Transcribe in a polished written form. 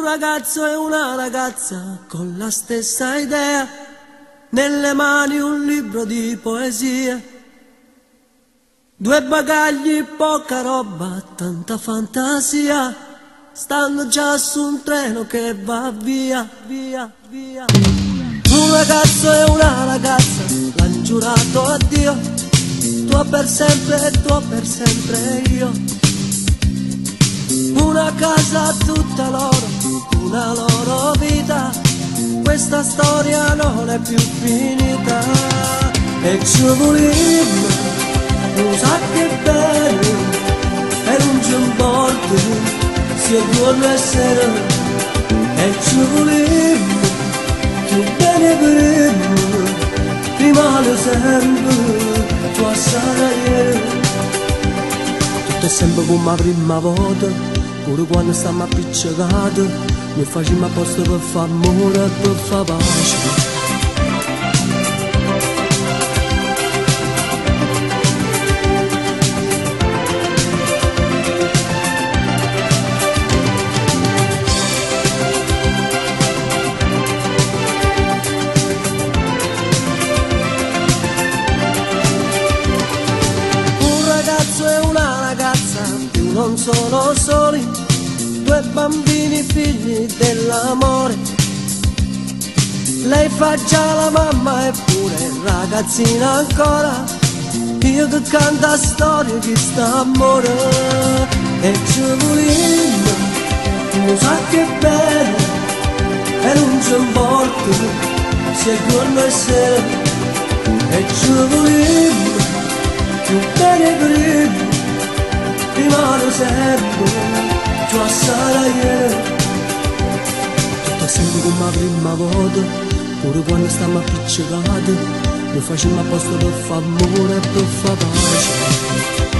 Un ragazzo e una ragazza con la stessa idea, nelle mani un libro di poesie. Due bagagli, poca roba, tanta fantasia, stanno già su un treno che va via, via, via. Un ragazzo e una ragazza l'han giurato addio, tuo per sempre e tuo per sempre io. Una casa tutta loro, una loro vita, questa storia non è più finita. E ci volevo, non sa che bello, e non ci importa se vuole essere. E ci volevo, più bene per me, rimane sempre, tu sarai. Tutto è sempre come la prima volta, pure quando stiamo appiccicati, noi facciamo apposta per far amore e per far pace. Non sono soli, due bambini figli dell'amore. Lei fa già la mamma eppure ragazzina ancora, io che canta storie di st'amore. E ci volevo, non sa che bello, e non ci importa se con noi sei. E ci volevo, più bene prima, rimane sempre, tu sarai. Tutto è sempre come la prima volta, pure quando stiamo appiccicati, noi facciamo apposta per far amore e per far pace.